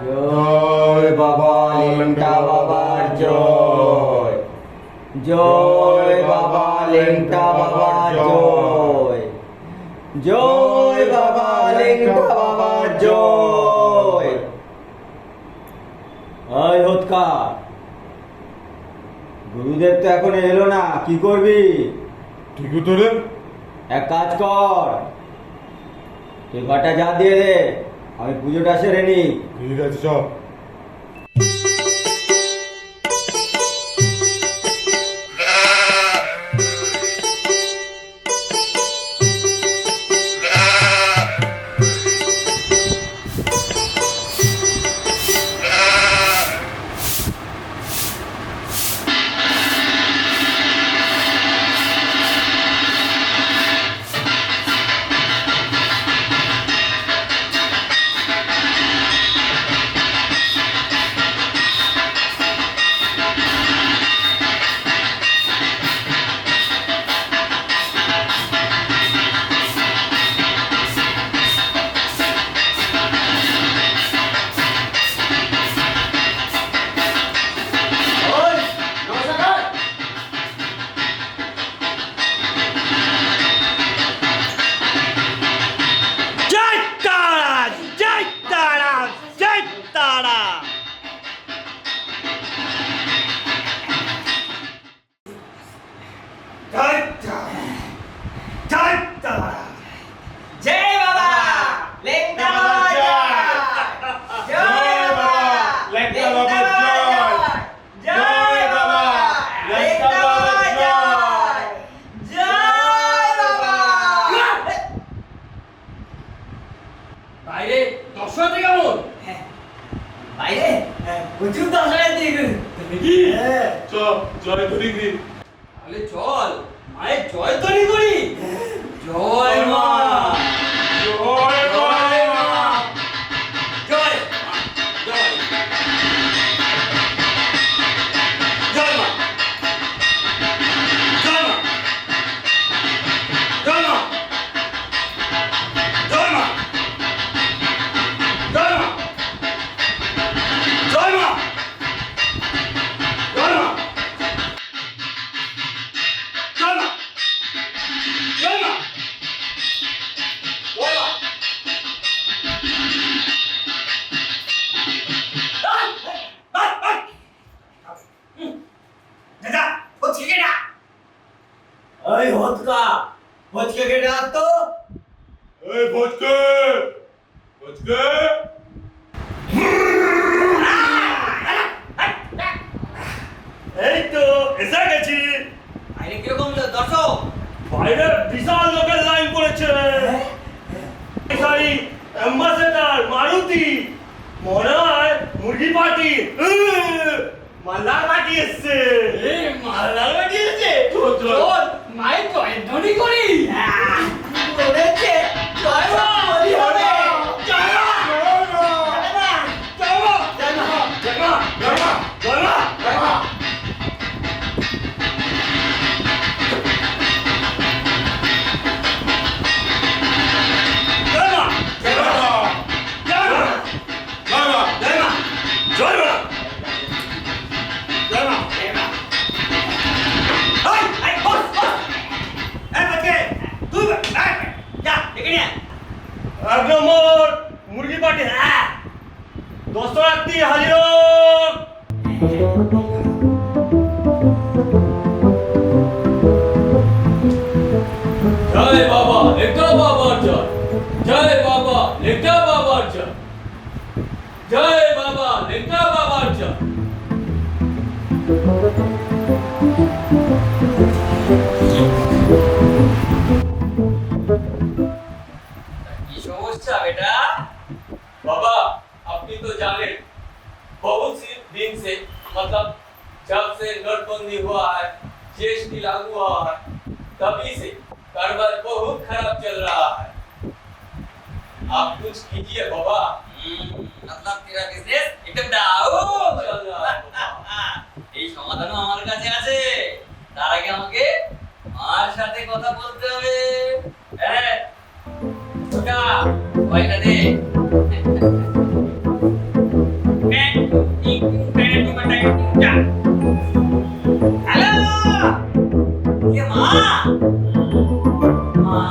জয় বাবা লেংটা বাবার জয়, জয় বাবা লেংটা বাবার জয়, জয় বাবা লেংটা বাবার জয়। ওই হোতকা, গুরুদেব তো এখন এলো না, কি করবি? ঠিক তো রে। এক কাজ কর, তুই ঘরটা যা দিয়ে দে, আমি পুজোটা সেরে নি। ঠিক আছে সব। জয় বাবা লেংটা বাবার জয়, জয় বাবা লেংটা বাবার জয়, জয় বাবা লেংটা বাবার জয়, জয় বাবা। বাইরে দর্শনার্থী কেমন? বাইরে প্রচুর দর্শনার্থী দেখি চ জয় ধরি গি। তাহলে চল মায়ের জয় ধ্বনি করি। জয় মা, জয় জয় মা, জয় মা, জয় জয় মা, জয় মা, জয় মা, জয় মা, জয় মা, জয় মা, জয় মা, জয় মা, জয় মা, জয় মা। দাদা হচ্ছে কি না? ওই হোতকা, হোতকে কে ডাক তো। এই ভজকে ভজকে। এই তো এসে গেছি। বাইরে কিরকম দর্শক? বাইরে বিশাল লোকের লাইন পড়েছে। গাড়ি অ্যাম্বাসেডর মারুতি, মনে হয় মুরগি পার্টি, মালদার পার্টি এসছে। মালদার পার্টি এসছে। চল মায়ের জয় ধ্বনি করি। বলেছে জয় মা বলি হবে। জয় মা, জয় মা, জয় মা, জয় মা, জয় মা, জয় মা, জয় মা। জয় মা, জয় মা, জয় মা, জয় মা, জয় মা, জয় মা, জয় মা, জয় মা। এই বস বস, এই বাচ্চা তুই যা দেখে নিয়ে এক নম্বর মুরগি পার্টি। হ্যাঁ দর্শনার্থী হাজির হোক। জয় বাবা লেংটা বাবার জয়, জয় বাবা লেংটা বাবার জয়, জয় বাবা লেংটা বাবার জয়। কি সমস্যা বেটা? बाबा अपनी तो जाने बहुत सी दिन से मतलब जब से नोटबंदी हुआ है, जीएसटी लागू हुआ है, तभी से कारोबार बहुत खराब चल रहा है। आप कुछ कीजिए बाबा। मतलब तेरा बिजनेस एकदम डाउन चल रहा है बाबा। এই সমাধানও আমার কাছে আছে। তার আগে আমাকে মার সাথে কথা বলতে হবে। হ্যাঁ ওটা পয়সা দে। হ্যালো কে মা? মা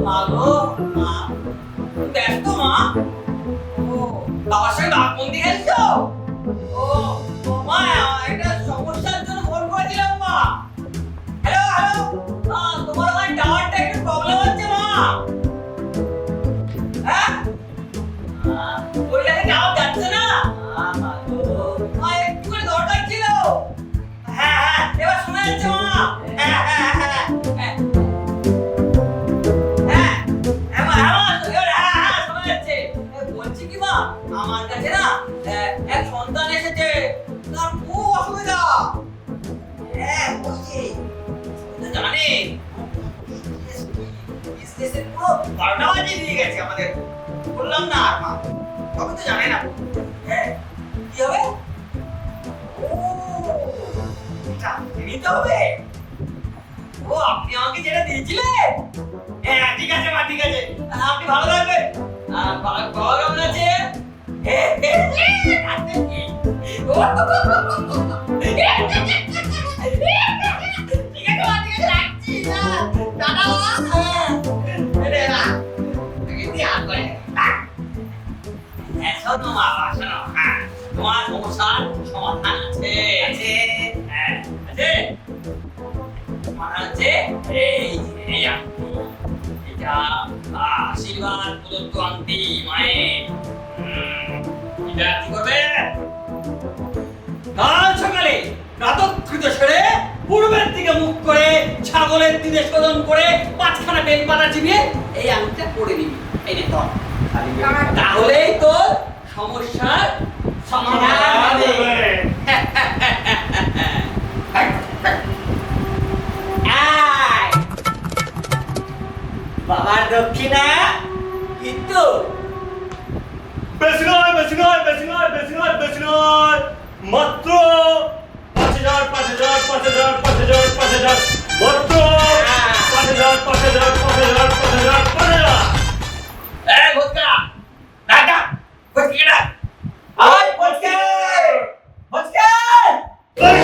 মা গো মা, ব্যস্ত মা? ও বাবার সঙ্গে বাঘবন্দি খেলছো? ও ও মা, একটা সমস্যার জন্য ফোন করেছিলাম মা। হ্যালো হ্যালো, তোমার ওখানে টাওয়ারটা একটু প্রবলেম হচ্ছে মা। হ্যাঁ ওই জায়গায় টাওয়ার যাচ্ছে না। মা গো মা, একটু করে দরকার ছিল। হ্যাঁ হ্যাঁ, এবার শোনা যাচ্ছে মা। হ্যাঁ হ্যাঁ হ্যাঁ হ্যাঁ বলছি কি মা, আমার কাছে না এক সন্তান এসেছে, তার খুব অসুবিধা। হ্যাঁ বলছি জানে পুরো 12টা বাজিয়ে দিয়ে গেছে আমাদের। বললাম না আর মা, তবে তো জানে না। হ্যাঁ কি হবে? ও এটা নিতে হবে। ও আপনি আমাকে যেটা দিয়েছিলেন? হ্যাঁ ঠিক আছে মা, ঠিক আছে, আপনি ভালো থাকবেন। বাবা কেমন আছে? তোমার সমস্যার সমাধান আছে। সমাধান আছে। এই এটা আশীর্বাদ প্রদত্ত আংটি মায়ের। এটা কি করবে? কাল সকালে প্রাতঃকৃত সেরে পূর্বের দিকে মুখ করে ছাগলের দিকে শোধন করে 5খানা বেলপাতা চিবিয়ে এই আংটিটা পরে দিবি। এই নে ধর, তাহলেই তোর সমস্যার সমাধান হবে। বাবার দক্ষিণা কিন্তু বেশি নয়, বেশি নয়, বেশি নয়, বেশি নয়, বেশি নয়, মাত্র 5,000, 5,000, 5,000, 5,000, 5,000, মাত্র 5,000, 5,000, 5,000, 5,000, 5,000। এই ভোজকা ডাকা ভোজকা, আয় ভোজকা ভোজকা, এই,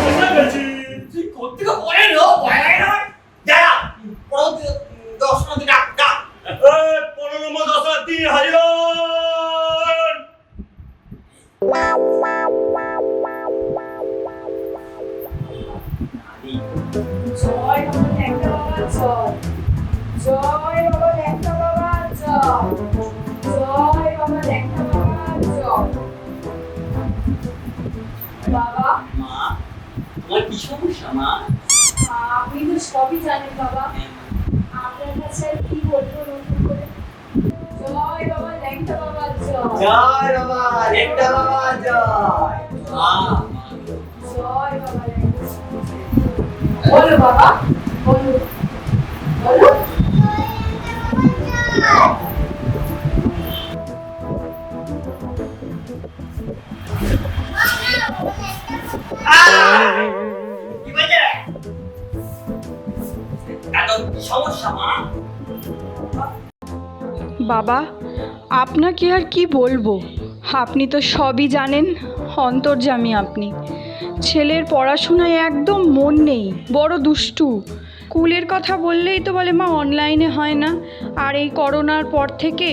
কোথায় গেছি? তুই কোত্থেকে পড়ে নো পড়ে না যা পড়ো 10 মিনিট ডাক ডাক। এই, 15 নম্বর 10,000 হাজির হন। জয় বাবা ল্যাংটা বাবা জয়, জয় বাবা ল্যাংটা বাবা জয়, জয় বাবা ল্যাংটা বাবা জয়। বাবা মা তোমার কি সমস্যা মা? আপনি তো সবই জানেন বাবা, আপনার কাছে আর কি বলবো নতুন করে। জয় বাবা ল্যাংটা বাবা জয়, জয় বাবা লেংটা বাবা জয়। মা জয় বাবা ল্যাংটা। বলো বাবা, বলো বলো। কি বলছে? এত কি সমস্যা মা? বাবা, আপনাকে আর কি বলবো, আপনি তো সবই জানেন, অন্তর্যামী আপনি। ছেলের পড়াশোনায় একদম মন নেই, বড় দুষ্টু। স্কুলের কথা বললেই তো বলে মা অনলাইনে হয় না, আর এই করোনার পর থেকে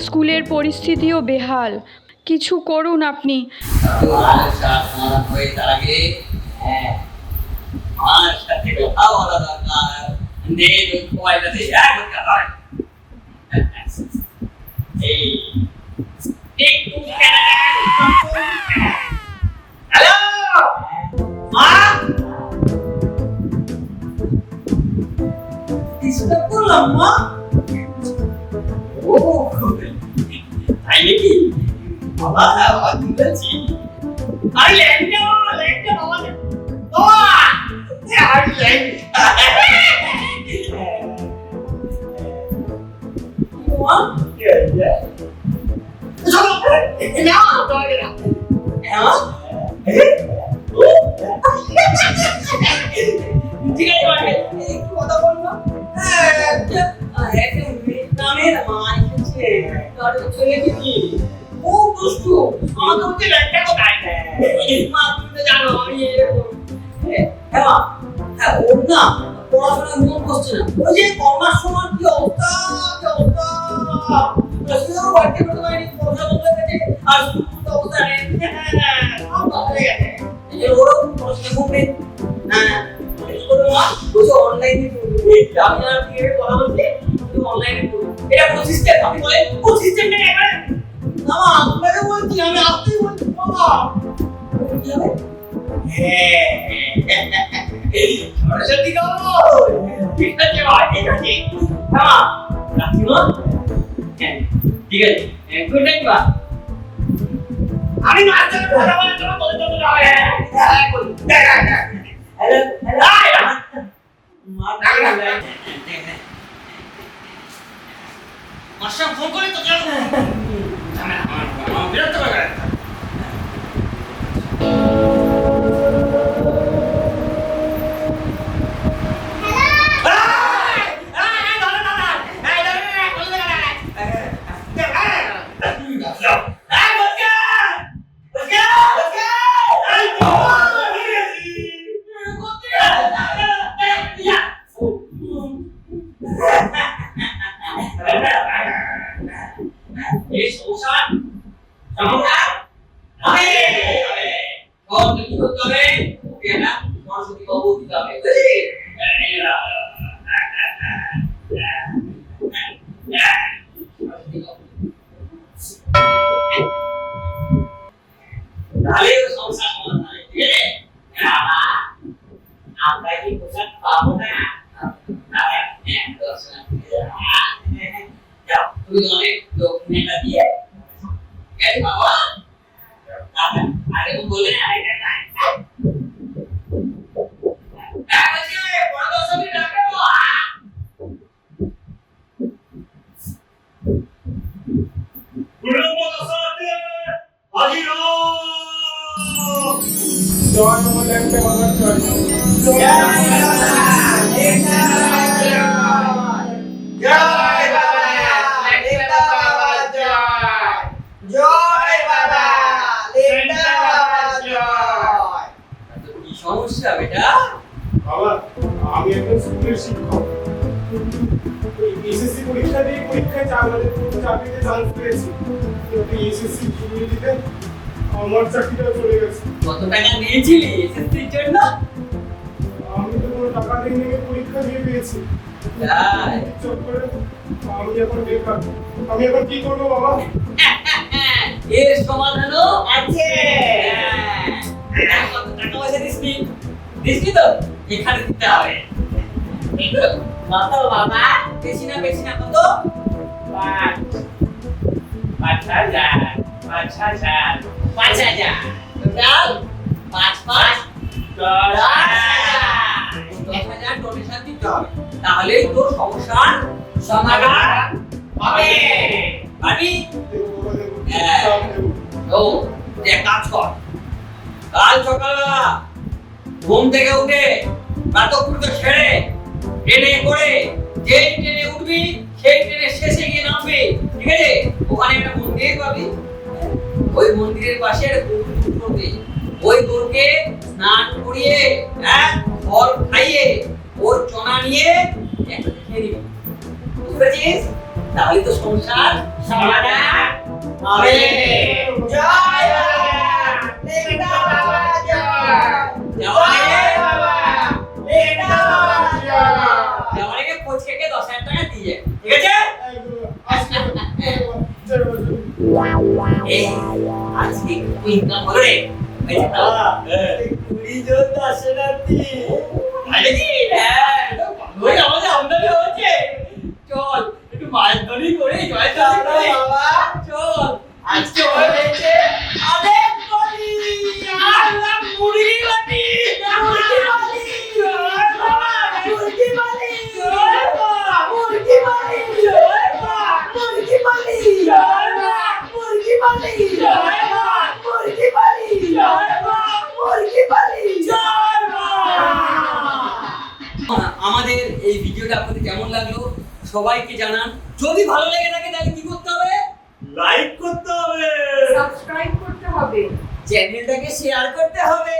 স্কুলের পরিস্থিতিও বেহাল। কিছু করুন আপনি। সমাধান হয়ে তার আগে আমার সাথে কথা বলা দরকার। দে মোবাইলটা দে। এই হ্যালো মা, ডিস্টার্ব করলাম মা? ও তাই নাকি? বাবা বাবা কি বলছি? আরে ল্যাংটা বাবা বাবা, আরে ল্যাংটা মা চলো না দৌড়ে না। হ্যাঁ ঠিক আছে একটু কথা বলবো। একটা ভিয়েতনামের মা এসেছে। তোর ছেলে কি খুব দুষ্টু, আমাকে বলছে ল্যাংটা কোথায়? মা তুমি তো জানো আমি এরকম। হ্যাঁ মা, হ্যাঁ ওর না পড়াশোনায় মন বসছে না। ওই যে করোনার সময় কি অবস্থা, কি অবস্থা। রসিদাও বাড়িতে করতে পারিনি, পড়াশোনা বন্ধ হয়ে গেছে, আর শুধু তো অবস্থা নেই। সব বন্ধ হয়ে গেছে। এই যে ওরও পড়াশোনা করবে। হ্যাঁ কি করবো মা? বলছে অনলাইনে পড়বে। আমি আর কিভাবে পড়া বলছি? তুমি অনলাইনে পড়বে। এটা প্রসিস্টেম, আপনি বলেন প্রসিস্টেমটা একবার না মা, আপনাকে বলছি, আমি আপনিই বলছি বাবা। কি হবে? সরস্বতী গো, ঠিক আছে মা, ঠিক আছে। হ্যাঁ রাখছি মা। হ্যাঁ ঠিক আছে, গুড নাইট মা। আমি মাঝে কথা বলে তোমার বলে তো যাবে। হ্যাঁ বলি। হ্যালো হ্যালো মা ডাক না। মাস্টার ফোন করে তো জানো। বিরক্ত করে। এই সংসার সমাধান হবে কোন কি করতে হবে ওকে না সরস্বতী বাবু দিতে হবে বুঝলি তাহলে সংসার সমাধান হবে ঠিক আছে আমরা কি পোশাক পাবো না তুমি অনেক দক্ষিণা দিয়ে গেছে বাবা আরে বলে আরেকটা নাই বলছি বড় দশমী ডাকে গুরুমত সাথে হাজির জয় বাবা ল্যাংটা বাবার জয় জয় বাবা লেখা জয় জয় বাবা লেখা বাবা জয় জয় বাবা লেখা বাবা জয় কি সমস্যা বেটা বাবা আমি একজন স্কুলের শিক্ষক এসএসসি পরীক্ষা দিয়ে পরীক্ষায় চাকরিতে চান্স পেয়েছি কিন্তু এসএসসি দিতে আমার চাকরিটা চলে গেছে কত টাকা দিয়েছিলি এসএসসির জন্য আমি তো কোনো টাকা দিয়ে পরীক্ষা দিয়ে পেয়েছি তাই চক্করে আমি এখন বেকার আমি এখন কি করবো বাবা এর সমাধানও আছে কত টাকা পয়সা দিসনি তো এখানে দিতে হবে কত বাবা বেশি না কত 5,000 টোটাল 5,000 1,000 ডোনেশন দিতে হবে তাহলেই তোর সমস্যার সমাধান হবে পারবি ও এক কাজ কর কাল সকালবেলা ঘুম থেকে উঠে প্রাতঃকৃত্য সেরে ট্রেনে করে যেই ট্রেনে উঠবি সেই ট্রেনের শেষে গিয়ে নামবি ঠিক আছে ওখানে একটা মন্দির পাবি ওই মন্দিরের পাশে একটা গরু করবে ওই গরুকে স্নান করিয়ে ফল খাইয়ে ওর চনা নিয়ে একটা খেয়ে নিবি বুঝতে পেরেছিস তাহলে তো সংসার সমাধান হবে জয় বাবা লেখা বাবা জয় বাবা লেখা বাবা জয় কোচকে 10,000 টাকা দিয়ে ঠিক আছে এই আজকে ইনকাম হলো রে কুড়ি জন দর্শনার্থী আরে কি ওই আমাদের আমদানি হচ্ছে চল একটু মাছ ধরি করে জয় বাবা চল আজকে হয়েছে অনেক বলি আল্লাহ মুরগি বাটি জয় বাবা মুরগি বাটি জয় বাবা মুরগি বাটি জয় বাবা মুরগি বাটি জয় বাবা মুরগি বাটি জয় বাবা মুরগি বাটি জয় বাবা মুরগি বাটি জয় বাবা আমাদের এই ভিডিওটা আপনাদের কেমন লাগলো সবাইকে জানান যদি ভালো লেগে থাকে তাহলে কি করতে হবে চ্যানেলটাকে শেয়ার করতে হবে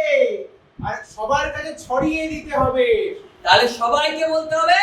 আর সবার কাছে ছড়িয়ে দিতে হবে। তাহলে সবাইকে বলতে হবে